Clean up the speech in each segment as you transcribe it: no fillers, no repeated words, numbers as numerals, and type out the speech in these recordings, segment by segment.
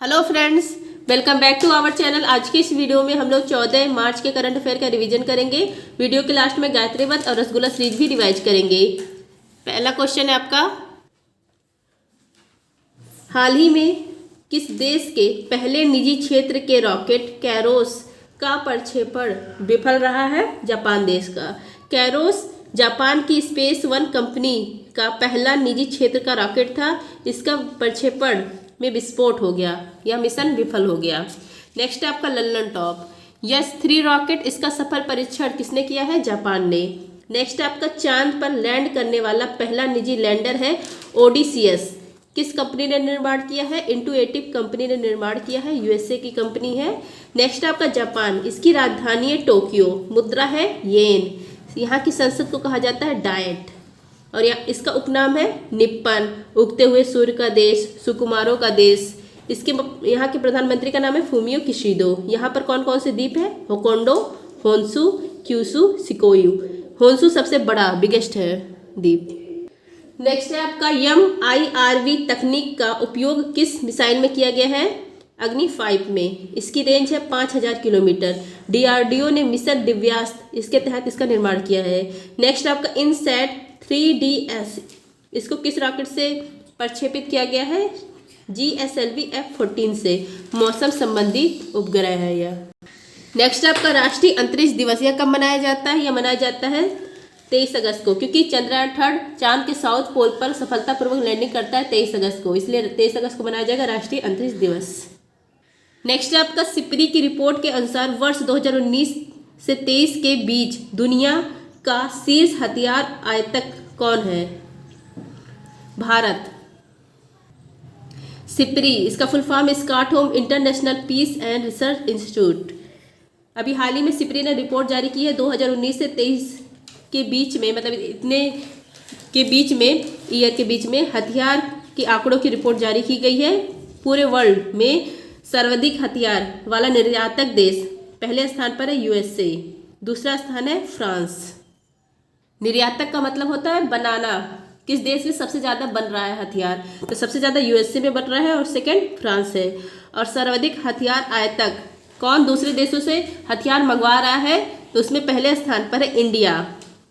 Hello friends, welcome back to our channel. आज की इस वीडियो में हम लोग 14 मार्च के करंट अफेयर का रिवीजन करेंगे। वीडियो के लास्ट में गायत्री मंत्र और रसगुल्ला सीरीज भी रिवाइज करेंगे। पहला क्वेश्चन है आपका, हाल ही में किस देश के पहले निजी क्षेत्र के रॉकेट कैरोस का प्रक्षेपण विफल रहा है? जापान देश का। कैरोस जापान की स्पेस वन कंपनी का पहला निजी क्षेत्र का रॉकेट था। इसका प्रक्षेपण में विस्फोट हो गया, यह मिशन विफल हो गया। नेक्स्ट है आपका लल्लन टॉप, यस-3 रॉकेट, इसका सफल परीक्षण किसने किया है? जापान ने। नेक्स्ट आपका चांद पर लैंड करने वाला पहला निजी लैंडर है ओडिसियस, किस कंपनी ने निर्माण किया है? इंटुएटिव कंपनी ने निर्माण किया है, यूएसए की कंपनी है। नेक्स्ट आपका जापान, इसकी राजधानी है टोक्यो, मुद्रा है येन, यहाँ की संसद को कहा जाता है डायट, और इसका उपनाम है निप्पन, उगते हुए सूर्य का देश, सुकुमारों का देश। इसके यहाँ के प्रधानमंत्री का नाम है फूमियो किशिदो। यहाँ पर कौन कौन से द्वीप है? होकोंडो, होन्सु, क्यूसु, सिकोयू। होन्सु सबसे बड़ा बिगेस्ट है द्वीप। नेक्स्ट है आपका MIRV तकनीक का उपयोग किस मिसाइल में किया गया है? अग्नि 5 में। इसकी रेंज है 5000 किलोमीटर। DRDO ने मिशन दिव्यास्त्र, इसके तहत इसका निर्माण किया है। नेक्स्ट आपका इनसैट 3DS, इसको किस रॉकेट से प्रक्षेपित किया गया है? GSLV F-14 से। मौसम संबंधी उपग्रह है यह। नेक्स्ट आपका राष्ट्रीय अंतरिक्ष दिवस, यह कब मनाया जाता है? यह मनाया जाता है 23 अगस्त को, क्योंकि चंद्रयान 3 चांद के साउथ पोल पर सफलतापूर्वक लैंडिंग करता है 23 अगस्त को, इसलिए 23 अगस्त को मनाया जाएगा राष्ट्रीय अंतरिक्ष दिवस। नेक्स्ट आपका सिपरी की रिपोर्ट के अनुसार वर्ष 2019 से 23 के बीच दुनिया का शीर्ष हथियार आयतक कौन है? भारत। सिपरी, इसका full form Stockholm International Peace and Research Institute. अभी हाल ही में सिपरी ने रिपोर्ट जारी की है 2019 से 23 के बीच में, मतलब इतने के बीच में, ईयर के बीच में हथियार के आंकड़ों की रिपोर्ट जारी की गई है। पूरे वर्ल्ड में सर्वाधिक हथियार वाला निर्यातक देश पहले स्थान पर है USA, दूसरा स्थान है फ्रांस। निर्यातक का मतलब होता है बनाना, किस देश में सबसे ज़्यादा बन रहा है हथियार, तो सबसे ज़्यादा USA में बन रहा है और सेकंड फ्रांस है। और सर्वाधिक हथियार आयातक कौन दूसरे देशों से हथियार मंगवा रहा है? तो उसमें पहले स्थान पर है इंडिया,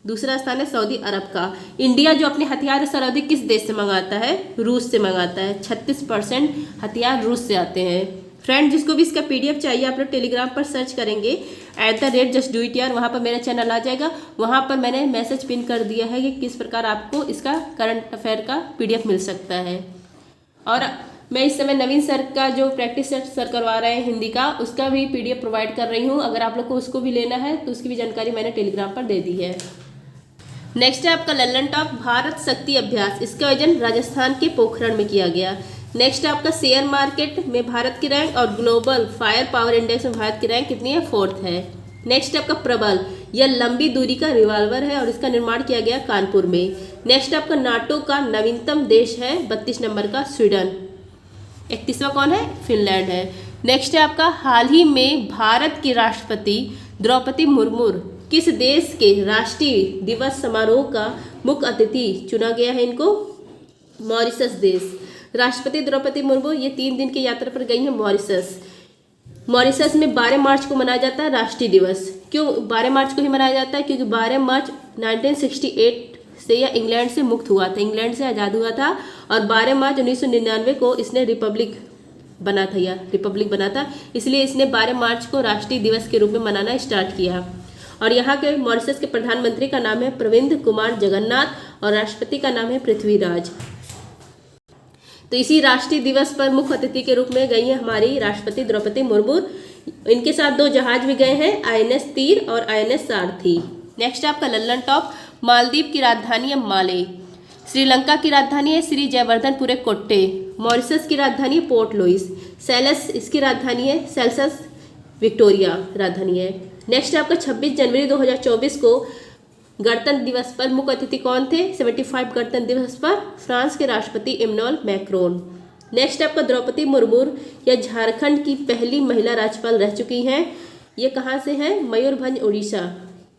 दूसरा स्थान है सऊदी अरब का। इंडिया जो अपने हथियार सर्वाधिक किस देश से मंगाता है? रूस से मंगाता है। 36% हथियार रूस से आते हैं। फ्रेंड, जिसको भी इसका PDF चाहिए आप लोग टेलीग्राम पर सर्च करेंगे @justdoityar, वहाँ पर मेरा चैनल आ जाएगा। वहाँ पर मैंने मैसेज पिन कर दिया है कि किस प्रकार आपको इसका करंट अफेयर का PDF मिल सकता है। और मैं इस समय नवीन सर का जो प्रैक्टिस सर करवा रहे हैं हिंदी का, उसका भी PDF प्रोवाइड कर रही हूँ। अगर आप लोग को उसको भी लेना है तो उसकी भी जानकारी मैंने टेलीग्राम पर दे दी है। नेक्स्ट है आपका लल्लन टॉप, भारत शक्ति अभ्यास, इसका आयोजन राजस्थान के पोखरण में किया गया। नेक्स्ट आपका शेयर मार्केट में भारत की रैंक और ग्लोबल फायर पावर इंडेक्स में भारत की रैंक कितनी है? 4th है। नेक्स्ट आपका प्रबल, यह लंबी दूरी का रिवॉल्वर है और इसका निर्माण किया गया कानपुर में। नेक्स्ट आपका नाटो का नवीनतम देश है 32 नंबर का स्वीडन। 31वां कौन है? फिनलैंड है। नेक्स्ट है आपका हाल ही में भारत की राष्ट्रपति द्रौपदी मुर्मू किस देश के राष्ट्रीय दिवस समारोह का मुख्य अतिथि चुना गया है? इनको मॉरिशस देश। राष्ट्रपति द्रौपदी मुर्मू ये 3 दिन की यात्रा पर गई हैं मॉरिशस। मॉरिशस में 12 मार्च को मनाया जाता है राष्ट्रीय दिवस। क्यों 12 मार्च को ही मनाया जाता है? क्योंकि 12 मार्च 1968 से यह इंग्लैंड से मुक्त हुआ था, इंग्लैंड से आज़ाद हुआ था, और 12 मार्च 1999 को इसने रिपब्लिक बना था, इसलिए इसने 12 मार्च को राष्ट्रीय दिवस के रूप में मनाना स्टार्ट किया। और यहाँ के मॉरिशस के प्रधानमंत्री का नाम है प्रविंद कुमार जगन्नाथ और राष्ट्रपति का नाम है पृथ्वीराज। तो इसी राष्ट्रीय दिवस पर मुख्य अतिथि के रूप में गई है हमारी राष्ट्रपति द्रौपदी मुर्मू। इनके साथ 2 जहाज भी गए हैं, INS तीर और INS सारथी। नेक्स्ट आपका लल्लन टॉप, मालदीव की राजधानी है माले, श्रीलंका की राजधानी है श्री जयवर्धनपुरे कोट्टे, मॉरिशस की राजधानी है पोर्ट लुइस, सेल्स इसकी राजधानी है सेल्सस विक्टोरिया राजधानी है। नेक्स्ट आपका 26 जनवरी 2024 को गणतंत्र दिवस पर मुख्य अतिथि कौन थे? 75 गणतंत्र दिवस पर फ्रांस के राष्ट्रपति इमैनुअल मैक्रोन। नेक्स्ट आपका द्रौपदी मुर्मू यह झारखंड की पहली महिला राज्यपाल रह चुकी हैं। ये कहाँ से है? मयूरभंज उड़ीसा,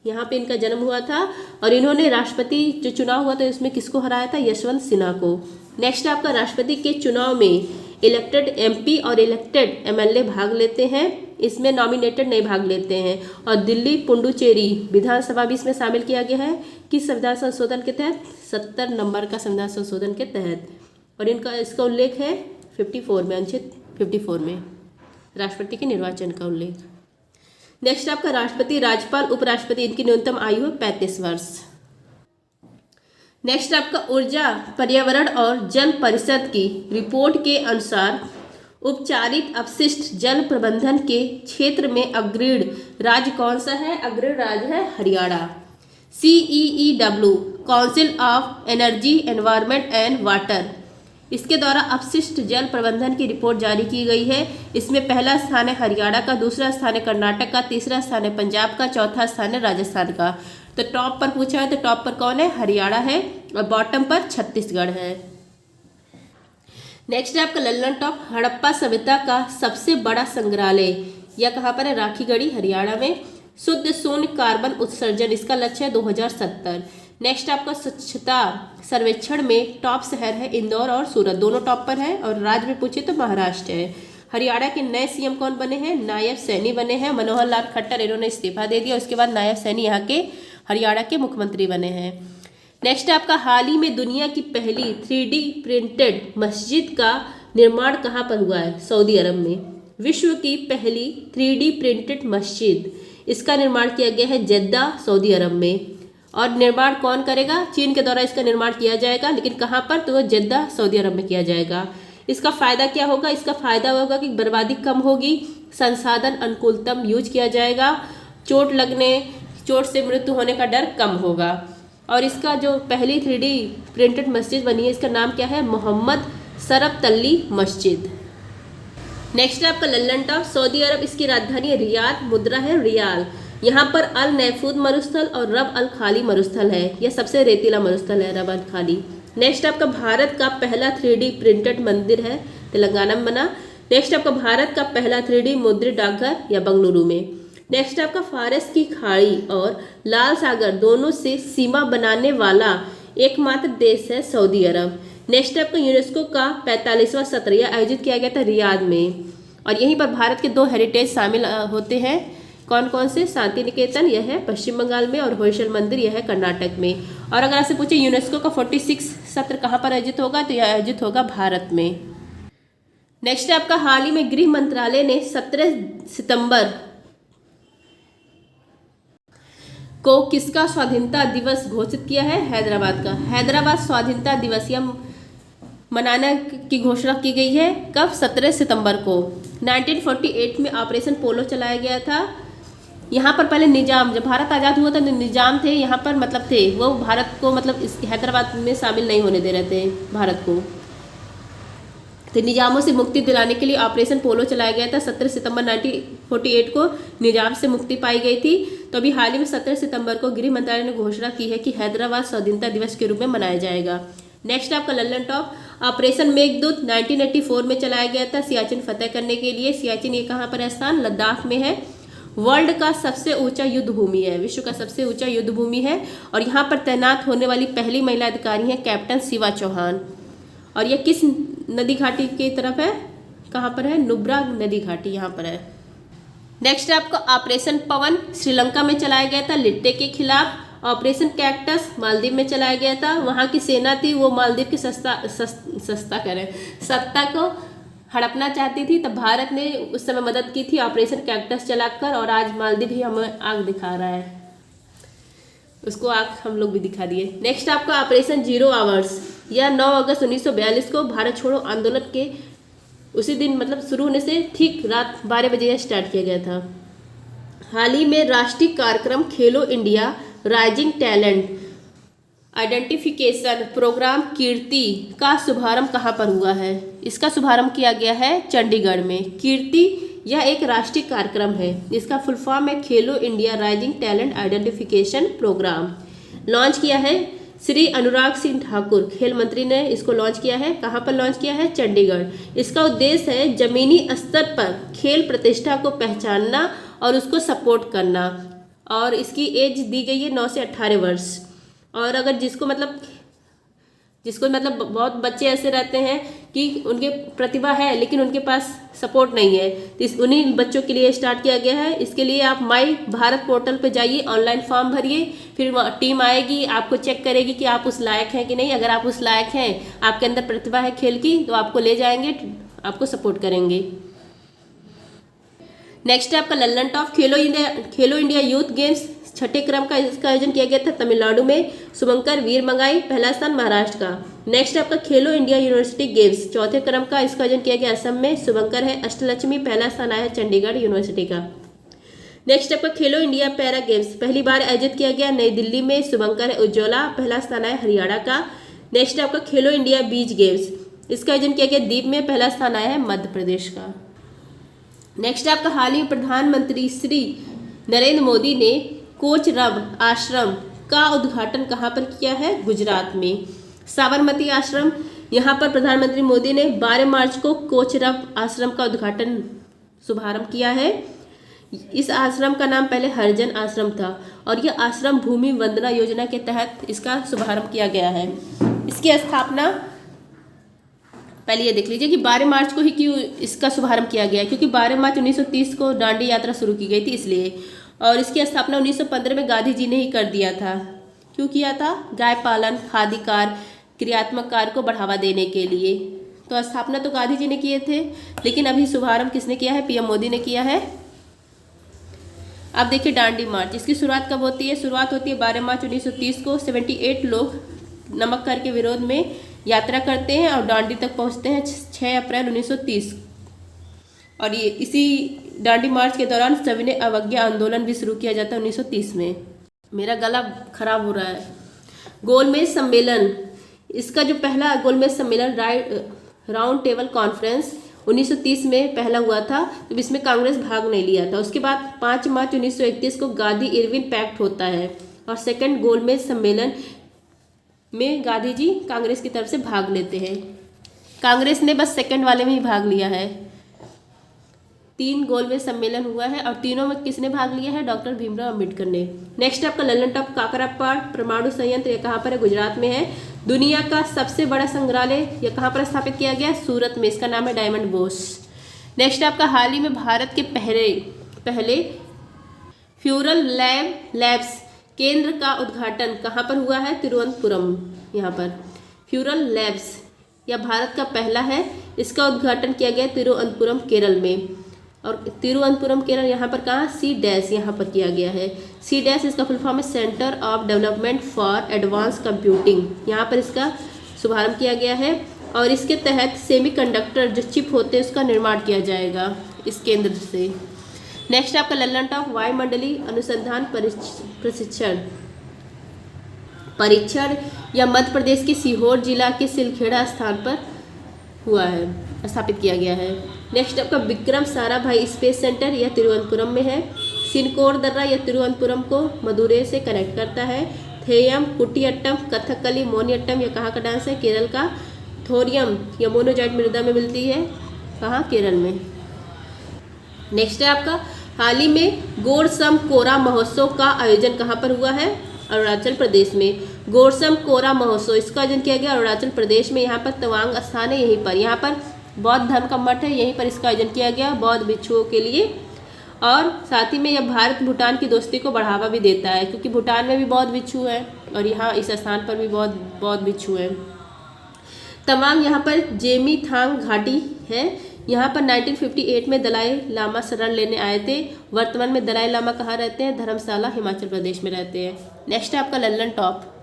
यहाँ पे इनका जन्म हुआ था। और इन्होंने राष्ट्रपति जो चुनाव हुआ था उसमें किसको हराया था? यशवंत सिन्हा को। नेक्स्ट आपका राष्ट्रपति के चुनाव में इलेक्टेड एमपी और इलेक्टेड एमएलए भाग लेते हैं, इसमें नॉमिनेटेड नहीं भाग लेते हैं। और दिल्ली पुडुचेरी विधानसभा भी इसमें शामिल किया गया है किस संविधान संशोधन के तहत, 70 नंबर का संविधान संशोधन के तहत। और इसका उल्लेख है 54 में, अनुच्छेद 54 में राष्ट्रपति के निर्वाचन का उल्लेख। नेक्स्ट आपका राष्ट्रपति, राज्यपाल, उपराष्ट्रपति, इनकी न्यूनतम आयु है 35 वर्ष। नेक्स्ट आपका ऊर्जा, पर्यावरण और जल परिषद की रिपोर्ट के अनुसार उपचारित अपशिष्ट जल प्रबंधन के क्षेत्र में अग्रणी राज्य कौन सा है? अग्रणी राज्य है Haryana. CEEW council of energy, environment and water, इसके द्वारा अपशिष्ट जल प्रबंधन की रिपोर्ट जारी की गई है। इसमें पहला स्थान है हरियाणा का, दूसरा स्थान है कर्नाटक का, तीसरा स्थान है पंजाब का, चौथा स्थान है राजस्थान का। तो टॉप पर पूछा है तो टॉप पर कौन है? हरियाणा है, और बॉटम पर छत्तीसगढ़ है। नेक्स्ट है आपका लल्लन टॉप, हड़प्पा सभ्यता का सबसे बड़ा संग्रहालय, यह कहाँ पर है? राखीगढ़ी, हरियाणा में। शुद्ध शून्य कार्बन उत्सर्जन, इसका लक्ष्य है 2070। नेक्स्ट आपका स्वच्छता सर्वेक्षण में टॉप शहर है इंदौर और सूरत, दोनों टॉप पर है। और राज्य में पूछे तो महाराष्ट्र है। हरियाणा के नए सीएम कौन बने हैं? नायब सैनी बने हैं। मनोहर लाल खट्टर, इन्होंने इस्तीफा दे दिया, उसके बाद नायब सैनी यहाँ के हरियाणा के मुख्यमंत्री बने हैं। नेक्स्ट आपका हाल ही में दुनिया की पहली 3D प्रिंटेड मस्जिद का निर्माण कहाँ पर हुआ है? सऊदी अरब में। विश्व की पहली 3D प्रिंटेड मस्जिद, इसका निर्माण किया गया है जेद्दा, सऊदी अरब में। और निर्माण कौन करेगा? चीन के द्वारा इसका निर्माण किया जाएगा, लेकिन कहाँ पर? तो जेद्दा, सऊदी अरब में किया जाएगा। इसका फायदा क्या होगा? इसका फायदा होगा कि बर्बादी कम होगी, संसाधन अनुकूलतम यूज किया जाएगा, चोट से मृत्यु होने का डर कम होगा। और इसका जो पहली 3D प्रिंटेड मस्जिद बनी है, इसका नाम क्या है? मोहम्मद शरफ तल्ली मस्जिद। नेक्स्ट है आपका लल्लन टॉप, सऊदी अरब, इसकी राजधानी है रियाद, मुद्रा है रियाल। यहाँ पर अल नैफूद मरुस्थल और रब अल खाली मरुस्थल है, यह सबसे रेतीला मरुस्थल है, रब अल खाली। नेक्स्ट आपका भारत का पहला 3D प्रिंटेड मंदिर है, तेलंगाना में बना। नेक्स्ट आपका भारत का पहला 3D मुद्रित डाकघर या बेंगलुरु में। नेक्स्ट आपका फारस की खाड़ी और लाल सागर दोनों से सीमा बनाने वाला एकमात्र देश है सऊदी अरब। नेक्स्ट आपका यूनेस्को का 45वां सत्र यह आयोजित किया गया था रियाद में। और यहीं पर भारत के 2 हेरिटेज शामिल होते हैं, कौन कौन से? शांति निकेतन, यह है पश्चिम बंगाल में, और होयसल मंदिर, यह है कर्नाटक में। और अगर आपसे पूछे यूनेस्को का 46 सत्र कहाँ पर आयोजित होगा, तो यह आयोजित होगा भारत में। नेक्स्ट आपका हाल ही में गृह मंत्रालय ने 17 सितंबर को किसका स्वाधीनता दिवस घोषित किया है? हैदराबाद का। हैदराबाद स्वाधीनता दिवस यह मनाने की घोषणा की गई है कब? 17 सितंबर को। 1948 में ऑपरेशन पोलो चलाया गया था। यहाँ पर पहले निजाम, जब भारत आज़ाद हुआ था तो निजाम थे यहाँ पर, मतलब थे वो भारत को, मतलब इस हैदराबाद में शामिल नहीं होने दे रहे थे भारत को। तो निजामों से मुक्ति दिलाने के लिए ऑपरेशन पोलो चलाया गया था। 17 सितंबर 1948 को निजाम से मुक्ति पाई गई थी। तो अभी हाल ही में 17 सितंबर को गृह मंत्रालय ने घोषणा की है कि हैदराबाद स्वाधीनता दिवस के रूप में मनाया जाएगा। नेक्स्ट आपका लल्लन टॉप, ऑपरेशन मेघदूत 1984 में चलाया गया था सियाचिन फतेह करने के लिए। सियाचिन ये कहाँ पर है स्थान? लद्दाख में है। वर्ल्ड का सबसे ऊंचा युद्ध भूमि है, विश्व का सबसे ऊंचा युद्ध भूमि है। और यहाँ पर तैनात होने वाली पहली महिला अधिकारी है कैप्टन शिवा चौहान। और यह किस नदी घाटी की तरफ है? कहाँ पर है? नुब्रा नदी घाटी यहाँ पर है। नेक्स्ट आपका ऑपरेशन पवन श्रीलंका में चलाया गया था लिट्टे के खिलाफ। ऑपरेशन कैक्टस मालदीव में चलाया गया था। वहाँ की सेना थी वो मालदीव की सत्ता को हड़पना चाहती थी, तब भारत ने उस समय मदद की थी ऑपरेशन कैक्टस चलाकर। और आज मालदीव ही हमें आग दिखा रहा है, उसको आग हम लोग भी दिखा दिए। नेक्स्ट आपका ऑपरेशन 0 आवर्स, यह 9 अगस्त 1942 को भारत छोड़ो आंदोलन के उसी दिन, मतलब शुरू होने से ठीक रात 12 बजे यह स्टार्ट किया गया था। हाल ही में राष्ट्रीय कार्यक्रम Khelo India rising talent identification programme Kirti का शुभारंभ कहाँ पर हुआ है? इसका शुभारंभ किया गया है चंडीगढ़ में। कीर्ति यह एक राष्ट्रीय कार्यक्रम है, इसका फुल फॉर्म है Khelo India rising talent identification program. Launch किया है श्री अनुराग सिंह ठाकुर, खेल मंत्री ने इसको लॉन्च किया है। कहाँ पर लॉन्च किया है? चंडीगढ़। इसका उद्देश्य है जमीनी स्तर पर खेल प्रतिष्ठा को पहचानना और उसको सपोर्ट करना। और इसकी एज दी गई है 9 से 18 वर्ष। और अगर जिसको जिसको मतलब बहुत बच्चे ऐसे रहते हैं कि उनके प्रतिभा है लेकिन उनके पास सपोर्ट नहीं है, तो उन्हीं बच्चों के लिए स्टार्ट किया गया है। इसके लिए आप माई भारत पोर्टल पे जाइए, ऑनलाइन फॉर्म भरिए, फिर टीम आएगी, आपको चेक करेगी कि आप उस लायक हैं कि नहीं। अगर आप उस लायक हैं, आपके अंदर प्रतिभा है खेल की, तो आपको ले जाएंगे, आपको सपोर्ट करेंगे। नेक्स्ट है आपका लल्लन टॉप खेलो इंडिया यूथ गेम्स छठे क्रम का इसका आयोजन किया गया था तमिलनाडु में। शुभंकर वीर मंगाई पहला स्थान महाराष्ट्र का। नेक्स्ट आपका खेलो इंडिया यूनिवर्सिटी गेम्स चौथे क्रम का इसका आयोजन किया गया असम में। शुभंकर है अष्टलक्ष्मी पहला स्थान आया है चंडीगढ़ यूनिवर्सिटी का। नेक्स्ट आपका खेलो इंडिया पैरा गेम्स पहली बार आयोजित किया गया नई दिल्ली में। शुभंकर है उज्ज्वला पहला स्थान आया हरियाणा का। नेक्स्ट आपका खेलो इंडिया बीच गेम्स इसका आयोजन किया गया दीप में, पहला स्थान आया है मध्य प्रदेश का। नेक्स्ट आपका हाल ही प्रधानमंत्री श्री नरेंद्र मोदी ने कोचरब आश्रम का उद्घाटन कहाँ पर किया है? गुजरात में साबरमती आश्रम। यहाँ पर प्रधानमंत्री मोदी ने 12 मार्च को कोचरब आश्रम का उद्घाटन शुभारंभ किया है। इस आश्रम का नाम पहले हरिजन आश्रम था और यह आश्रम भूमि वंदना योजना के तहत इसका शुभारंभ किया गया है। इसकी स्थापना पहले ये देख लीजिए कि 12 मार्च को ही क्यों इसका शुभारंभ किया गया, क्योंकि 12 मार्च 1930 को दांडी यात्रा शुरू की गई थी इसलिए। और इसकी स्थापना 1915 में गांधी जी ने ही कर दिया था। क्यों किया था? गाय पालन, खादी कार्य, क्रियात्मक कार्य को बढ़ावा देने के लिए। तो स्थापना तो गांधी जी ने किए थे, लेकिन अभी शुभारंभ किसने किया है? पीएम मोदी ने किया है। अब देखिए दांडी मार्च, इसकी शुरुआत कब होती है? शुरुआत होती है 12 मार्च 1930 को। 78 लोग नमक कर के विरोध में यात्रा करते हैं और दांडी तक पहुंचते हैं 6 अप्रैल 1930। और ये इसी दांडी मार्च के दौरान सविनय अवज्ञा आंदोलन भी शुरू किया जाता है 1930 में। मेरा गला खराब हो रहा है। गोलमेज सम्मेलन, इसका जो पहला गोलमेज सम्मेलन राउंड टेबल कॉन्फ्रेंस 1930 में पहला हुआ था, तो इसमें कांग्रेस भाग नहीं लिया था। उसके बाद 5 मार्च 1931 को गांधी इरविन पैक्ट होता है और सेकंड गोलमेज सम्मेलन में गांधी जी कांग्रेस की तरफ से भाग लेते हैं। कांग्रेस ने बस सेकंड वाले में ही भाग लिया है। 3 गोलमेज सम्मेलन हुआ है और तीनों में किसने भाग लिया है? डॉक्टर भीमराव अम्बेडकर ने। नेक्स्ट आपका लल्लन टॉप काकरापाड़ परमाणु संयंत्र, यह कहाँ पर है? गुजरात में है। दुनिया का सबसे बड़ा संग्रहालय यह कहाँ पर स्थापित किया गया? सूरत में, इसका नाम है डायमंड बोस। नेक्स्ट आपका हाल ही में भारत के पहले फ्यूरल लैब्स केंद्र का उद्घाटन कहाँ पर हुआ है? तिरुवनंतपुरम। यहाँ पर फ्यूरल लैब्स यह भारत का पहला है। इसका उद्घाटन किया गया तिरुवनंतपुरम केरल में। और तिरुवनंतपुरम केरल यहाँ पर कहाँ? C- यहाँ पर किया गया है। C- इसका फुल फॉर्म है centre of development for advance computing. यहाँ पर इसका शुभारंभ किया गया है और इसके तहत सेमीकंडक्टर जो चिप होते हैं उसका निर्माण किया जाएगा इस केंद्र से। नेक्स्ट आपका लल्लन टॉप वायुमंडलीय अनुसंधान परीक्षण या मध्य प्रदेश के सीहोर जिला के सिलखेड़ा स्थान पर हुआ है, स्थापित किया गया है। नेक्स्ट आपका विक्रम साराभाई स्पेस सेंटर, यह तिरुवनंतपुरम में है। सिनकोर दर्रा यह तिरुवनंतपुरम को मदुरै से कनेक्ट करता है। थेयम कुटियट्टम कथकली मोनियट्टम यह कहाँ का डांस है? केरल का। थोरियम यह मोनोजाइट मृदा में मिलती है, कहाँ? केरल में। नेक्स्ट है आपका हाल ही में गोरसम कोरा महोत्सव का आयोजन कहाँ पर हुआ है? अरुणाचल प्रदेश में। गोरसम कोरा महोत्सव इसका आयोजन किया गया अरुणाचल प्रदेश में। यहाँ पर तवांग स्थान है, यहीं पर यहाँ पर बौद्ध धर्म का मठ है, यहीं पर इसका आयोजन किया गया बौद्ध भिक्षुओं के लिए। और साथ ही में यह भारत भूटान की दोस्ती को बढ़ावा भी देता है, क्योंकि भूटान में भी बौद्ध भिक्षु हैं और यहाँ इस स्थान पर भी बौद्ध भिक्षु हैं। तवांग यहाँ पर जेमी थांग घाटी है। यहाँ पर 1958 में दलाई लामा शरण लेने आए थे। वर्तमान में दलाई लामा कहाँ रहते हैं? धर्मशाला हिमाचल प्रदेश में रहते हैं। नेक्स्ट है आपका Lallantop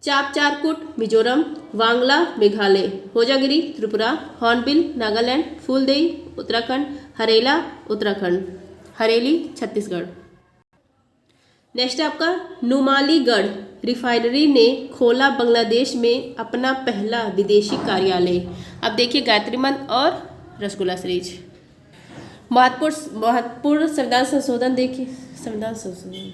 Chapcharkut Mizoram, Wangala Meghalaya, Hojagiri Tripura, Hornbill Nagaland, Phooldei Uttarakhand, Harela Uttarakhand, Hareli Chhattisgarh. Next आपका नुमालीगढ़ रिफाइनरी ने खोला बांग्लादेश में अपना पहला विदेशी कार्यालय। अब देखिए गायत्री मंत्र और रसगुल्ला सीरीज। महत्वपूर्ण संविधान संशोधन देखिए। संविधान संशोधन,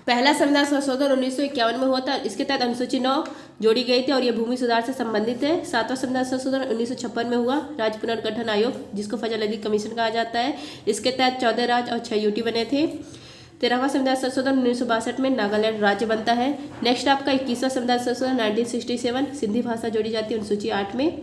पहला संविधान संशोधन 1951 में हुआ था। इसके तहत अनुसूची 9 जोड़ी गई थी और यह भूमि सुधार से संबंधित है। 7वां संविधान संशोधन 1956 में हुआ। राज्य पुनर्गठन आयोग जिसको फजल अली कमीशन कहा जाता है, इसके तहत 14 राज्य और 6 यूटी बने थे। 13वां संविधान संशोधन 1962 में नागालैंड राज्य बनता है। नेक्स्ट आपका 21वां संविधान संशोधन 1967, सिंधी भाषा जोड़ी जाती है अनुसूची 8 में।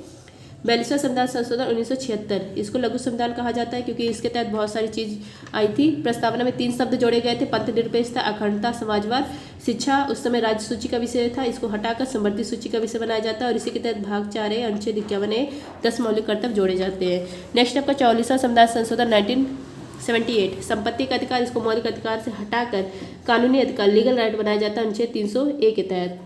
42वां संविधान संशोधन 1976, इसको लघु संविधान कहा जाता है क्योंकि इसके तहत बहुत सारी चीज आई थी। प्रस्तावना में 3 शब्द जोड़े गए थे, पंथ निरपेक्षता, अखंडता, समाजवाद। शिक्षा उस समय राज्य सूची का विषय था, इसको हटाकर समवर्ती सूची का विषय बनाया जाता है और इसी के तहत भाग 4 अनुच्छेद 51 10 मौलिक कर्तव्य जोड़े जाते हैं। नेक्स्ट आपका 44वां संविधान संशोधन 1978, संपत्ति का अधिकार, इसको मौलिक अधिकार से हटाकर कानूनी अधिकार लीगल राइट बनाया जाता है अनुच्छेद 300A के तहत।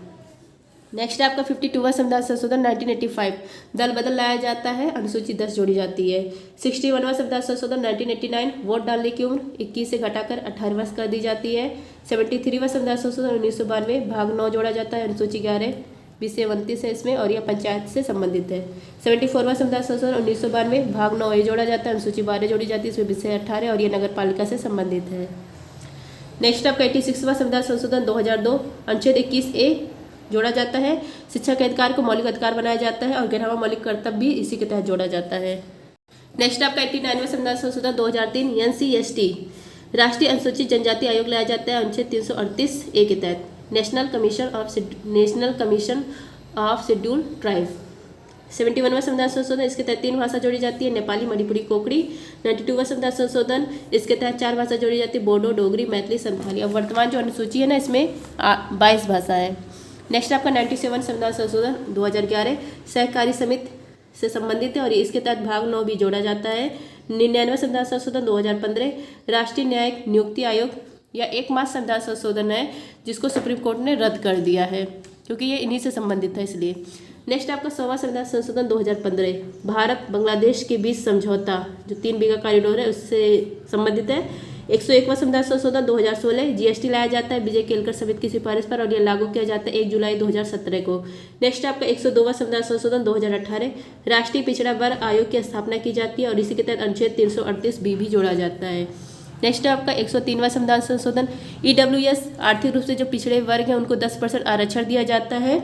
नेक्स्ट आपका 52वां संविधान संशोधन 1985, दल बदल लाया जाता है, अनुसूची 10 जोड़ी जाती है। 61वां संविधान संशोधन 1989, वोट डालने की उम्र 21 से घटाकर 18 वर्ष कर दी जाती है। 73वां संविधान संशोधन 1992, भाग 9 जोड़ा जाता है, अनुसूची 11 विषय 29 है इसमें और यह पंचायत से संबंधित है। 74वां संविधान संशोधन 1992, भाग 9A जोड़ा जाता है, अनुसूची 12 जोड़ी जाती है, इसमें विषय 18 और यह नगर पालिका से संबंधित है। नेक्स्ट आपका 86वां संविधान संशोधन 2002, अनुच्छेद 21A जोड़ा जाता है, शिक्षा के अधिकार को मौलिक अधिकार बनाया जाता है और 11वां मौलिक कर्तव्य भी इसी के तहत जोड़ा जाता है। नेक्स्ट आपका 89वां संविधान संशोधन 2003, NCST, राष्ट्रीय अनुसूचित जनजाति आयोग लाया जाता है अनुच्छेद 338A के तहत। National commission of scheduled tribe. 71वां संविधान संशोधन, इसके तहत 3 भाषा जोड़ी जाती है, नेपाली, मणिपुरी, कोकड़ी। 92वां संविधान संशोधन, इसके तहत 4 भाषा जोड़ी जाती है, बोडो, डोगरी, मैथिली, संथाली। अब वर्तमान जो अनुसूची है ना, इसमें 22 भाषा है। नेक्स्ट आपका 97वां संविधान संशोधन 2011, सहकारी समिति से संबंधित है और इसके तहत भाग 9 भी जोड़ा जाता है। 99वां संविधान संशोधन 2015, राष्ट्रीय न्यायिक नियुक्ति आयोग, या एकमात्र संविधान संशोधन है जिसको सुप्रीम कोर्ट ने रद्द कर दिया है क्योंकि ये इन्हीं से संबंधित है इसलिए। नेक्स्ट आपका 100वां संविधान संशोधन 2015, भारत बांग्लादेश के बीच समझौता जो 3 बीघा कॉरिडोर है उससे संबंधित है। 101वां संविधान संशोधन 2016, GST लाया जाता है विजय केलकर समिति की सिफारिश पर और यह लागू किया जाता है 1 जुलाई 2017 को। नेक्स्ट आपका 102वां संविधान संशोधन 2018, राष्ट्रीय पिछड़ा वर्ग आयोग की स्थापना की जाती है और इसी के तहत अनुच्छेद 338B भी जोड़ा जाता है। नेक्स्ट आपका 103वां संविधान संशोधन, EWS, आर्थिक रूप से जो पिछड़े वर्ग हैं उनको 10% आरक्षण दिया जाता है।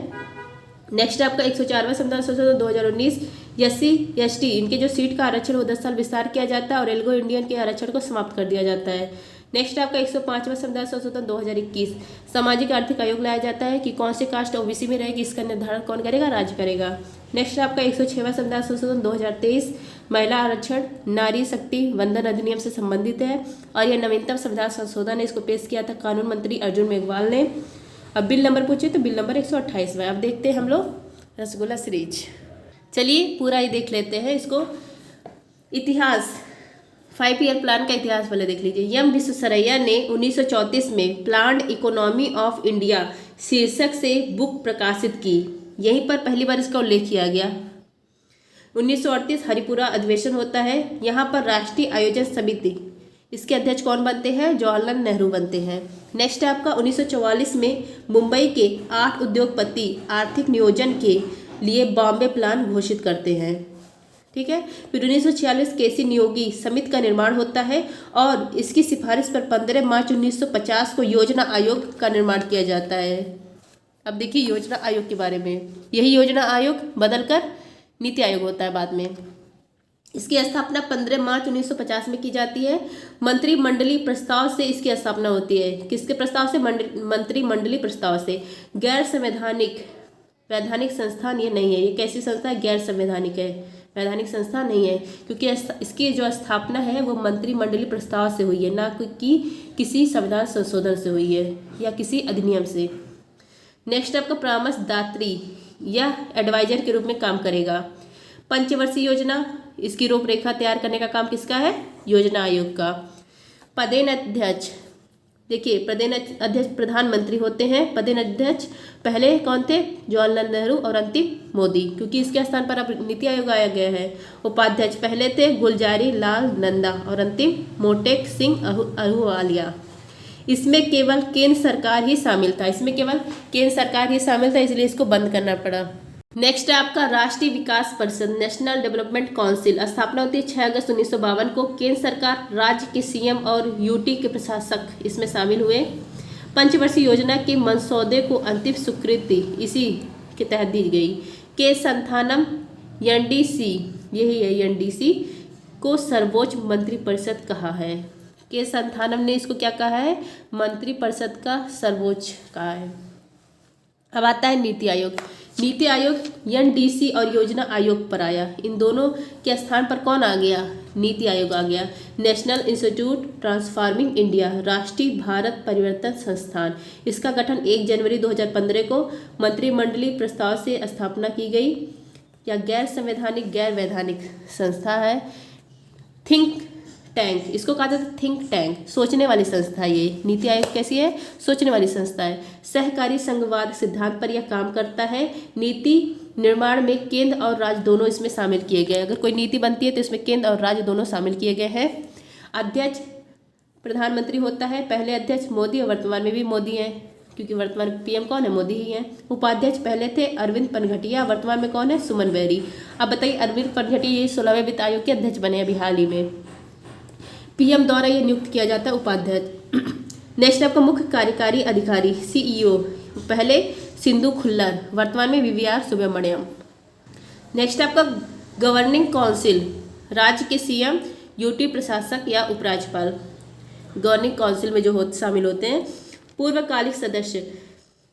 नेक्स्ट आपका 104वां संविधान संशोधन 2019, SC ST इनके जो सीट का आरक्षण वो 10 साल विस्तार किया जाता है और एल्गो इंडियन के आरक्षण को समाप्त कर दिया जाता है। नेक्स्ट आपका 105वां संविधान संशोधन 2021, सामाजिक आर्थिक आयोग लाया जाता है कि कौन सी कास्ट OBC में रहेगी, इसका निर्धारण कौन करेगा, राज्य करेगा। नेक्स्ट आपका 106वां संविधान संशोधन 2023, महिला आरक्षण नारी शक्ति वंदन अधिनियम से संबंधित है और यह नवीनतम संविधान संशोधन है। इसको पेश किया था कानून मंत्री अर्जुन मेघवाल ने। अब बिल नंबर पूछे तो बिल नंबर 128 में। अब देखते हैं हम लोग रसगुल्ला सीरीज। चलिए पूरा ही देख लेते हैं इसको। इतिहास, 5 ईयर प्लान का इतिहास पहले देख लीजिए। एम विश्वेश्वरैया ने 1934 में प्लान्ड इकोनॉमी ऑफ इंडिया शीर्षक से बुक प्रकाशित की, यहीं पर पहली बार इसका उल्लेख किया गया। 1938 हरिपुरा अधिवेशन होता है, यहाँ पर राष्ट्रीय आयोजन समिति, इसके अध्यक्ष कौन बनते हैं, जवाहरलाल नेहरू बनते हैं। नेक्स्ट है आपका 1944 में मुंबई के 8 उद्योगपति आर्थिक नियोजन के लिए बॉम्बे प्लान घोषित करते हैं, ठीक है। फिर 1946 केसी नियोगी समिति का निर्माण होता है और इसकी सिफारिश पर 15 मार्च 1950 को योजना आयोग का निर्माण किया जाता है। अब देखिए योजना आयोग के बारे में, यही योजना आयोग बदलकर नीति आयोग होता है बाद में। इसकी स्थापना 15 मार्च 1950 में की जाती है। मंत्रिमंडलीय प्रस्ताव से इसकी स्थापना होती है। किसके प्रस्ताव से, मंत्रिमंडलीय प्रस्ताव से। गैर संवैधानिक वैधानिक संस्थान ये नहीं है, ये कैसी संस्था है, गैर संवैधानिक है, वैधानिक संस्था नहीं है, क्योंकि इसकी जो स्थापना है वो मंत्रिमंडलीय प्रस्ताव से हुई है, ना कि किसी संविधान संशोधन से हुई है या किसी अधिनियम से। नेक्स्ट आपका परामर्श दात्री या एडवाइजर के रूप में काम करेगा। पंचवर्षीय योजना, इसकी रूपरेखा तैयार करने का काम किसका है, योजना आयोग का। पदेन अध्यक्ष, देखिए पदेन अध्यक्ष प्रधानमंत्री होते हैं। पदेन अध्यक्ष पहले कौन थे, जवाहरलाल नेहरू और अंतिम मोदी, क्योंकि इसके स्थान पर अब नीति आयोग आया गया है। उपाध्यक्ष पहले थे गुलजारी लाल नंदा और अंतिम मोटेक सिंह अहलूवालिया। इसमें केवल केंद्र सरकार ही शामिल था, इसमें केवल केंद्र सरकार ही शामिल था, इसलिए इसको बंद करना पड़ा। नेक्स्ट है आपका राष्ट्रीय विकास परिषद, नेशनल डेवलपमेंट काउंसिल। स्थापना होती है 6 अगस्त 1952 को। केंद्र सरकार, राज्य के CM और UT के प्रशासक इसमें शामिल हुए। पंचवर्षीय योजना के मसौदे को अंतिम स्वीकृति इसी के तहत दी गई। के संथानम NDC, यही है NDC को सर्वोच्च मंत्रिपरिषद कहा है। के संथानम ने इसको क्या कहा है, मंत्रिपरिषद का सर्वोच्च कहा है। अब आता है नीति आयोग। नीति आयोग एनडीसी और योजना आयोग पर आया। इन दोनों के स्थान पर कौन आ गया, नीति आयोग आ गया। नेशनल इंस्टीट्यूट ट्रांसफॉर्मिंग इंडिया, राष्ट्रीय भारत परिवर्तन संस्थान, इसका गठन 1 जनवरी 2015 को मंत्रिमंडलीय प्रस्ताव से स्थापना की गई। या गैर संवैधानिक गैर वैधानिक संस्था है। थिंक टैंक, इसको कहा जाता है थिंक टैंक, सोचने वाली संस्था है ये। नीति आयोग कैसी है, सोचने वाली संस्था है। सहकारी संघवाद सिद्धांत पर यह काम करता है। नीति निर्माण में केंद्र और राज्य दोनों इसमें शामिल किए गए। अगर कोई नीति बनती है तो इसमें केंद्र और राज्य दोनों शामिल किए गए हैं। अध्यक्ष प्रधानमंत्री होता है। पहले अध्यक्ष मोदी और वर्तमान में भी मोदी हैं, क्योंकि वर्तमान पीएम कौन है, मोदी ही हैं। उपाध्यक्ष पहले थे अरविंद पनघटिया, वर्तमान में कौन है, सुमन बेरी। अब बताइए अरविंद पनघटिया ये 16वें वित्त आयोग के अध्यक्ष बने अभी हाल ही में। पीएम द्वारा ये नियुक्त किया जाता है उपाध्यक्ष। नेशनल का मुख्य कार्यकारी अधिकारी सीईओ, पहले सिंधु खुल्लर, वर्तमान में वीवीआर सुब्रमण्यम। नेक्स्ट आपका गवर्निंग काउंसिल, राज्य के सीएम, यूटी प्रशासक या उपराज्यपाल। गवर्निंग काउंसिल में जो शामिल होते हैं पूर्वकालिक सदस्य,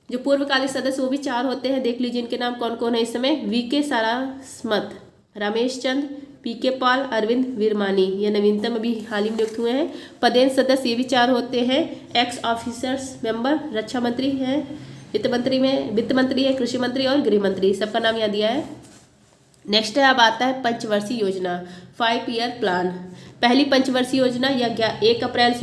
जो पूर्वकालिक सदस्य वो भी 4 होते हैं। देख लीजिए इनके नाम कौन कौन है इस समय। वीके सारास्वत, रमेश चंद, पीके पाल, अरविंद वीरमानी, ये नवीनतम अभी हाल ही में नियुक्त हुए हैं। पदेन सदस्य ये भी 4 होते हैं। एक्स ऑफिसर्स मेंबर, रक्षा मंत्री हैं, वित्त मंत्री है, कृषि मंत्री और गृह मंत्री, सबका नाम यहाँ दिया है। नेक्स्ट है अब आता है पंचवर्षीय योजना, 5 ईयर प्लान। पहली पंचवर्षीय योजना या 1 अप्रैल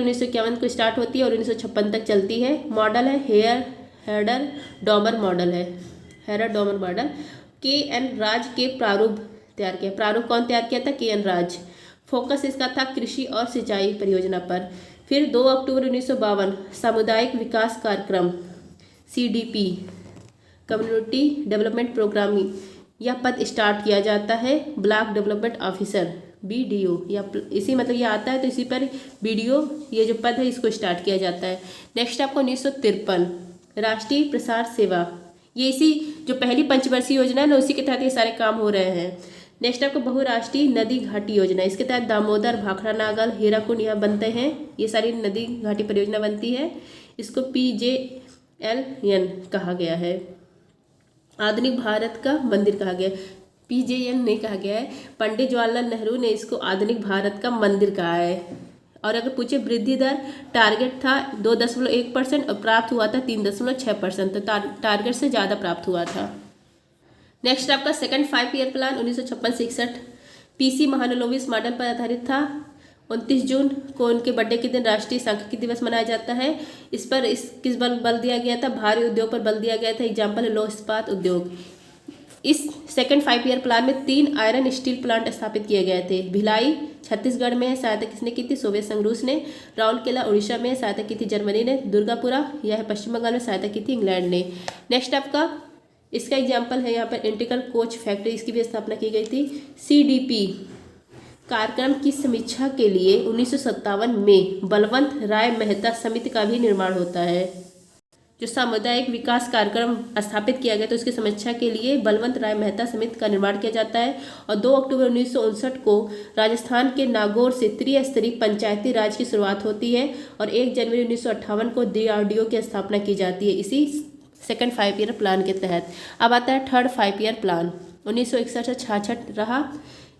1951 को स्टार्ट होती है और 1956 तक चलती है। मॉडल है हेयर डॉमर मॉडल है, हेयर डॉमर मॉडल। के एन राज के प्रारूप तैयार किया। प्रारूप कौन तैयार किया था, के एन राज। फोकस इसका था कृषि और सिंचाई परियोजना पर। फिर 2 अक्टूबर 1952 सामुदायिक विकास कार्यक्रम सीडीपी, कम्युनिटी डेवलपमेंट प्रोग्रामिंग, यह पद स्टार्ट किया जाता है। ब्लॉक डेवलपमेंट ऑफिसर बीडीओ, या इसी मतलब ये आता है तो इसी पर बीडीओ ये जो पद है इसको स्टार्ट किया जाता है। नेक्स्ट आपको 1953 राष्ट्रीय प्रसार सेवा, ये इसी जो पहली पंचवर्षीय योजना है ना उसी के तहत ये सारे काम हो रहे हैं। नेक्स्ट आपको बहुराष्ट्रीय नदी घाटी योजना, इसके तहत दामोदर, भाखड़ा नागल, हीराकुंड यहाँ बनते हैं। ये सारी नदी घाटी परियोजना बनती है। इसको PJLN कहा गया है, आधुनिक भारत का मंदिर कहा गया है। PJN नहीं कहा गया है, पंडित जवाहरलाल नेहरू ने इसको आधुनिक भारत का मंदिर कहा है। और अगर पूछे वृद्धि दर, टारगेट था 2.1% और प्राप्त हुआ था 3.6%, तो टारगेट से ज़्यादा प्राप्त हुआ था। नेक्स्ट आपका second 5 year plan 1956-61 PC Mahalanobis model पर आधारित था। 29 जून को उनके बर्थडे के दिन राष्ट्रीय सांख्यिकी दिवस मनाया जाता है। इस पर किस बल दिया गया था, भारी उद्योग पर बल दिया गया था। एग्जाम्पल है लौह इस्पात उद्योग। इस सेकंड 5 ईयर प्लान में 3 आयरन स्टील प्लांट स्थापित किए गए थे। भिलाई छत्तीसगढ़ में सहायता किसने की थी, सोवियत संघ रूस ने। राउरकेला उड़ीसा में सहायता की थी जर्मनी ने। दुर्गापुरा यह पश्चिम बंगाल में सहायता की थी इंग्लैंड ने। नेक्स्ट आपका इसका एग्जाम्पल है यहाँ पर इंटीग्रल कोच फैक्ट्री, इसकी भी स्थापना की गई थी। CDP कार्यक्रम की समीक्षा के लिए 1957 में बलवंत राय मेहता समिति का भी निर्माण होता है। जो सामुदायिक विकास कार्यक्रम स्थापित किया गया तो उसकी समीक्षा के लिए बलवंत राय मेहता समिति का निर्माण किया जाता है। और 2 अक्टूबर 1959 को राजस्थान के नागौर से त्रिस्तरीय पंचायती राज की शुरुआत होती है और 1 जनवरी 1958 को DRDO की स्थापना की जाती है इसी सेकंड 5 ईयर प्लान के तहत। अब आता है थर्ड 5 ईयर प्लान 1961 से 66 रहा।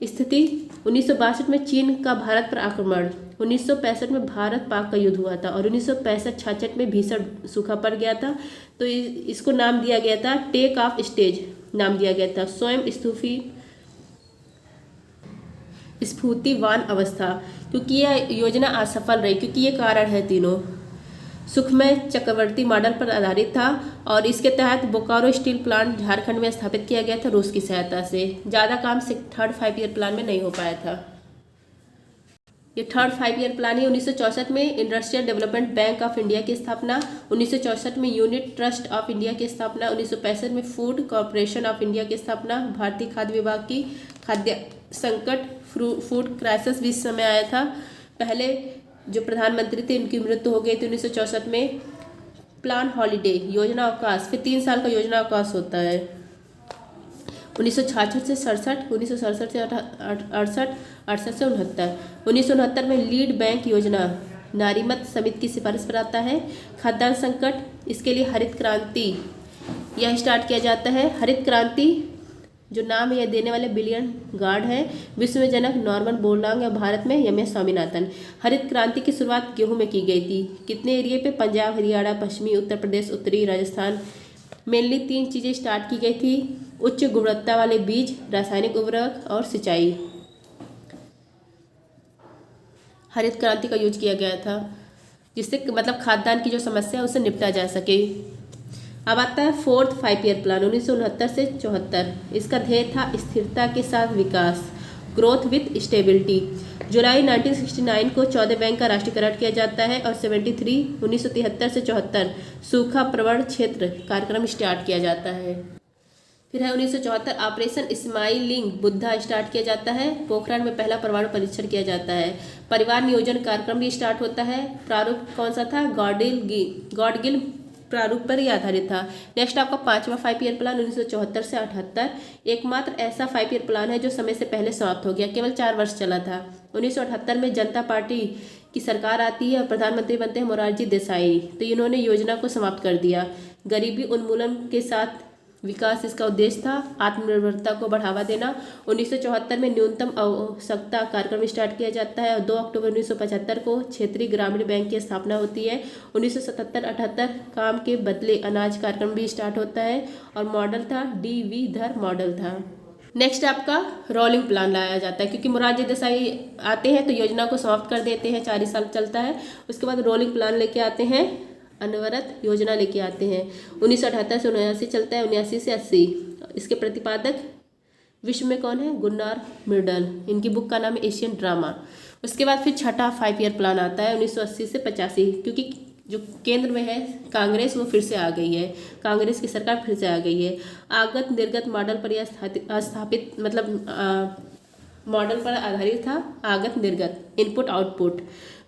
स्थिति 1962 में चीन का भारत पर आक्रमण, 1965 में भारत पाक का युद्ध हुआ था और 1965-66 में भीषण सूखा पड़ गया था। तो इसको नाम दिया गया था टेक ऑफ स्टेज, नाम दिया गया था। स्वयं स्फूर्तिवान अवस्था, क्योंकि यह योजना असफल रही, क्योंकि ये कारण है तीनों। सुखमय चक्रवर्ती मॉडल पर आधारित था और इसके तहत बोकारो स्टील प्लांट झारखंड में स्थापित किया गया था रूस की सहायता से। ज़्यादा काम से थर्ड 5 ईयर प्लान में नहीं हो पाया था। ये थर्ड 5 ईयर प्लान ही 1964 में industrial development bank of India की स्थापना, 1964 में यूनिट ट्रस्ट ऑफ इंडिया की स्थापना, 1965 में फूड कॉरपोरेशन ऑफ इंडिया की स्थापना, भारतीय खाद्य विभाग की खाद्य संकट फूड क्राइसिस भी इस समय आया था। पहले जो प्रधानमंत्री थे उनकी मृत्यु हो गई थी 1964 में। प्लान हॉलीडे योजना अवकाश, फिर 3 साल का योजना अवकाश होता है। 1966 से 67, 1967 से 68, 68 से 69। 1969 में लीड बैंक योजना नारीमत समिति की सिफारिश पर आता है। खाद्यान्न संकट, इसके लिए हरित क्रांति यह स्टार्ट किया जाता है। हरित क्रांति जो नाम है यह देने वाले बिलियन गार्ड है। विश्व में जनक नॉर्मन बोरलॉग या भारत में एम एस स्वामीनाथन। हरित क्रांति की शुरुआत गेहूं में की गई थी। कितने एरिया पे? पंजाब, हरियाणा, पश्चिमी उत्तर प्रदेश, उत्तरी राजस्थान। मेनली 3 चीज़ें स्टार्ट की गई थी: उच्च गुणवत्ता वाले बीज, रासायनिक उर्वरक और सिंचाई। हरित क्रांति का यूज किया गया था जिससे मतलब खाद्यान्न की जो समस्या है उससे निपटा जा सके। अब आता है 4th 5 ईयर प्लान 1969 से 74। इसका ध्येय था स्थिरता के साथ विकास, ग्रोथ विथ स्टेबिलिटी। जुलाई 1969 को 14 बैंक का राष्ट्रीयकरण किया जाता है और 1973 से 74 सूखा प्रवण क्षेत्र कार्यक्रम स्टार्ट किया जाता है। फिर है 1974 ऑपरेशन स्माइलिंग बुद्धा स्टार्ट किया जाता है। पोखरण में पहला परमाणु परीक्षण किया जाता है। परिवार नियोजन कार्यक्रम भी स्टार्ट होता है। प्रारूप कौन सा था? गॉडगिल प्रारूप पर ही आधारित था। नेक्स्ट आपका 5वां 5 ईयर प्लान 1974 से 78। एकमात्र ऐसा 5 ईयर प्लान है जो समय से पहले समाप्त हो गया, केवल 4 वर्ष चला था। 1978 में जनता पार्टी की सरकार आती है और प्रधानमंत्री बनते हैं मोरारजी देसाई, तो इन्होंने योजना को समाप्त कर दिया। गरीबी उन्मूलन के साथ विकास इसका उद्देश्य था। आत्मनिर्भरता को बढ़ावा देना। 1974 में न्यूनतम आवश्यकता कार्यक्रम स्टार्ट किया जाता है और 2 अक्टूबर 1975 को क्षेत्रीय ग्रामीण बैंक की स्थापना होती है। 1977-78 काम के बदले अनाज कार्यक्रम भी स्टार्ट होता है और मॉडल था डी.वी. धर मॉडल था। नेक्स्ट आपका रोलिंग प्लान लाया जाता है क्योंकि मोरारजी देसाई आते हैं तो योजना को समाप्त कर देते हैं, 4 साल चलता है। उसके बाद रोलिंग प्लान लेके आते हैं, अनवरत योजना लेके आते हैं। 1978 से 79 चलता है, 79 से 80। इसके प्रतिपादक विश्व में कौन है? Gunnar Myrdal. इनकी बुक का नाम है एशियन ड्रामा। उसके बाद फिर छठा 5 ईयर प्लान आता है 1980 से 85, क्योंकि जो केंद्र में है कांग्रेस वो फिर से आ गई है, कांग्रेस की सरकार फिर से आ गई है। आगत निर्गत मॉडल पर यह स्थापित मतलब मॉडल पर आधारित था। आगत निर्गत, इनपुट आउटपुट।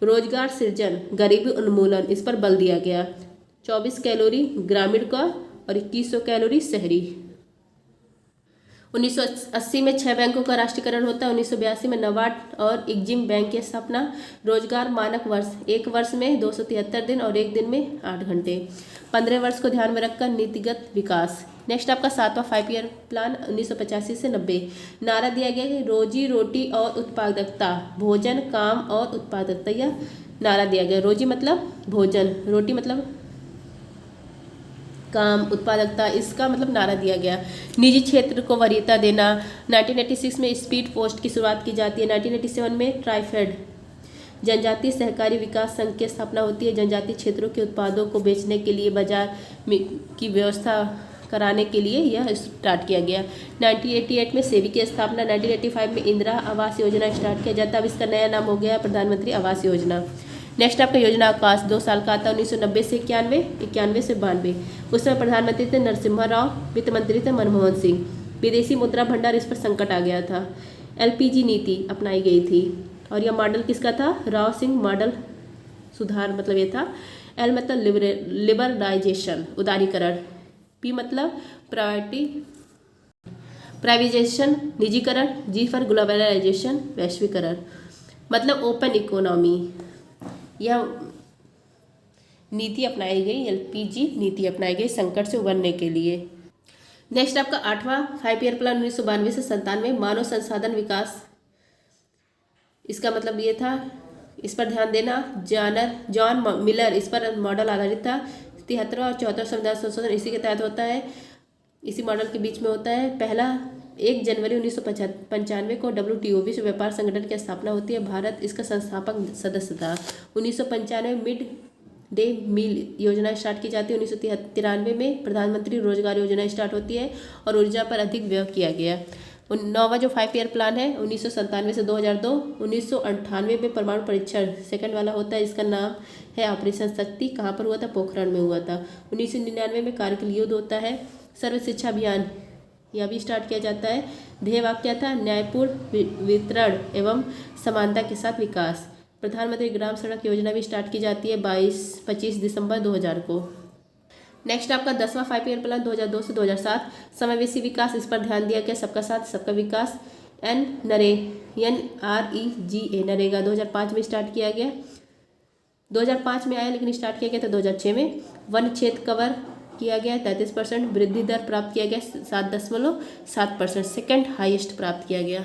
रोजगार सृजन, गरीबी उन्मूलन, इस पर बल दिया गया। 24 कैलोरी ग्रामीण का और 2100 कैलोरी शहरी। 1980 में 6 बैंकों का राष्ट्रीयकरण होता है। 1982 में नबार्ड और एग्जिम बैंक की स्थापना। रोजगार मानक वर्ष, एक वर्ष में 273 दिन और एक दिन में 8 घंटे। 15 वर्ष को ध्यान में रखकर नीतिगत विकास। नेक्स्ट आपका 7वां 5 ईयर प्लान 1985 से 90। नारा दिया गया है रोजी रोटी और उत्पादकता, भोजन काम और उत्पादकता। यह नारा दिया गया। रोजी मतलब भोजन, रोटी मतलब काम, उत्पादकता, इसका मतलब नारा दिया गया। निजी क्षेत्र को वरीयता देना। 1986 में स्पीड पोस्ट की शुरुआत की जाती है। 1987 में ट्राइफेड जनजातीय सहकारी विकास संघ की स्थापना होती है। जनजातीय क्षेत्रों के उत्पादों को बेचने के लिए बाजार की व्यवस्था कराने के लिए यह स्टार्ट किया गया। 1988 में सेवी की स्थापना। 1985 में इंदिरा आवास योजना स्टार्ट किया जाता है। अब इसका नया नाम हो गया प्रधानमंत्री आवास योजना। नेक्स्ट आपका योजना आकाश 2 साल का आता है 1990 से 91, 91 से 92। उस समय प्रधानमंत्री थे नरसिम्हा राव, वित्त मंत्री थे मनमोहन सिंह। विदेशी मुद्रा भंडार, इस पर संकट आ गया था। LPG नीति अपनाई गई थी और यह मॉडल किसका था? राव सिंह मॉडल सुधार, मतलब ये था। L मतलब लिबरलाइजेशन, उदारीकरण। P मतलब प्राइवेटाइजेशन, निजीकरण। G फॉर ग्लोबलाइजेशन, वैश्वीकरण, मतलब ओपन इकोनॉमी। यह नीति अपनाई गई, LPG नीति अपनाई गई संकट से उबरने के लिए। नेक्स्ट आपका 8वां 5 ईयर प्लान 1992 से 97, मानव संसाधन विकास। इसका मतलब ये था, इस पर ध्यान देना। जॉन मिलर इस पर मॉडल आधारित था। 73वां और 74वां संविधान संशोधन इसी के तहत होता है, इसी मॉडल के बीच में होता है। पहला 1 जनवरी 1995 को WTO विश्व व्यापार संगठन की स्थापना होती है। भारत इसका संस्थापक सदस्य था। 1995 में मिड डे मील योजना स्टार्ट की जाती है। 1993 में प्रधानमंत्री रोजगार योजना स्टार्ट होती है और ऊर्जा पर अधिक व्यय किया गया। 9वां जो 5 ईयर प्लान है 1997 से 2002। 1998 में परमाणु परीक्षण सेकंड वाला होता है, इसका नाम है ऑपरेशन शक्ति। कहाँ पर हुआ था? पोखरण में हुआ था। 1999 में कारगिल युद्ध होता है। सर्व शिक्षा अभियान यह भी स्टार्ट किया जाता है। ध्येय वाक्य था न्यायपूर्ण वितरण एवं समानता के साथ विकास। प्रधानमंत्री ग्राम सड़क योजना भी स्टार्ट की जाती है 25 दिसंबर 2000 को। नेक्स्ट आपका 10वां 5 ईयर प्लान 2002 से 2007, समावेशी विकास, इस पर ध्यान दिया गया, सबका साथ सबका विकास। NREGA नरेगा 2005 में स्टार्ट किया गया, 2005 में आया लेकिन स्टार्ट किया गया था 2006 में। वन क्षेत्र कवर किया गया 33%, वृद्धि दर प्राप्त किया गया 7.7%, सेकेंड हाईएस्ट प्राप्त किया गया।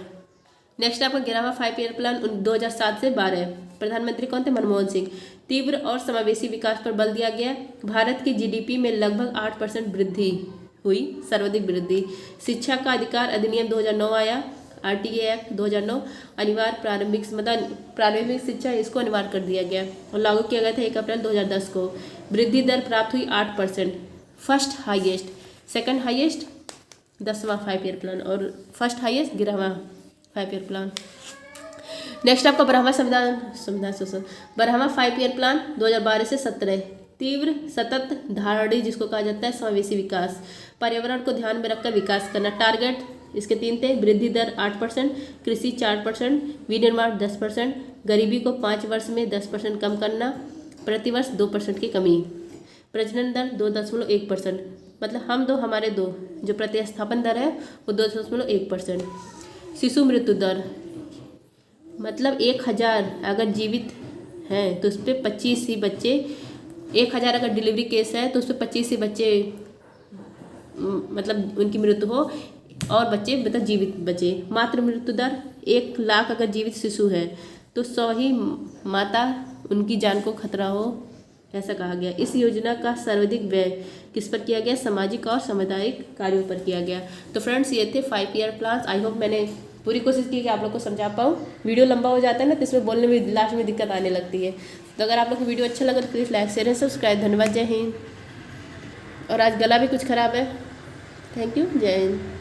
नेक्स्ट आपका 11वां 5 ईयर प्लान 2007 से 12, प्रधानमंत्री कौन थे? मनमोहन सिंह। तीव्र और समावेशी विकास पर बल दिया गया, भारत की GDP में लगभग 8% वृद्धि हुई, सर्वाधिक वृद्धि। शिक्षा का अधिकार अधिनियम 2009 आया, RTA एक्ट 2009, अनिवार्य प्रारंभिक शिक्षा इसको अनिवार्य कर दिया गया और लागू किया गया था 1 अप्रैल 2010 को। वृद्धि दर प्राप्त हुई 8%, फर्स्ट हाईएस्ट, सेकंड हाईएस्ट 10वां 5 ईयर प्लान और फर्स्ट हाईएस्ट 11वां 5 ईयर प्लान। नेक्स्ट आपका 12वां बरहमा 5 ईयर प्लान 2012 से 17, तीव्र सतत धारणी जिसको कहा जाता है समावेशी विकास, पर्यावरण को ध्यान में रखकर विकास करना। टारगेट इसके 3 थे, वृद्धि दर 8%, कृषि 4%, विनिर्माण 10%, गरीबी को 5 वर्ष में 10% कम करना, प्रतिवर्ष 2% की कमी, प्रजनन दर 2.1%, मतलब हम दो हमारे दो, जो प्रतिस्थापन दर है वो 2.1%। शिशु मृत्यु दर, मतलब 1000 अगर जीवित हैं तो उस पर 25 ही बच्चे, 1000 अगर डिलीवरी केस है तो उस पर 25 ही बच्चे मतलब उनकी मृत्यु हो और बच्चे मतलब जीवित बचे। मातृ मृत्यु दर 1 लाख अगर जीवित शिशु है तो 100 ही माता उनकी जान को खतरा हो, ऐसा कहा गया। इस योजना का सर्वाधिक व्यय किस पर किया गया? सामाजिक और सामुदायिक कार्यों पर किया गया। तो फ्रेंड्स ये थे 5 ईयर प्लान्स। आई होप मैंने पूरी कोशिश की कि आप लोग को समझा पाऊँ। वीडियो लंबा हो जाता है ना तो इसमें बोलने में लास्ट में दिक्कत आने लगती है। तो अगर आप लोग को वीडियो अच्छा लगा तो please like share and subscribe. धन्यवाद, जय हिंद। और आज गला भी कुछ ख़राब है। थैंक यू, जय हिंद।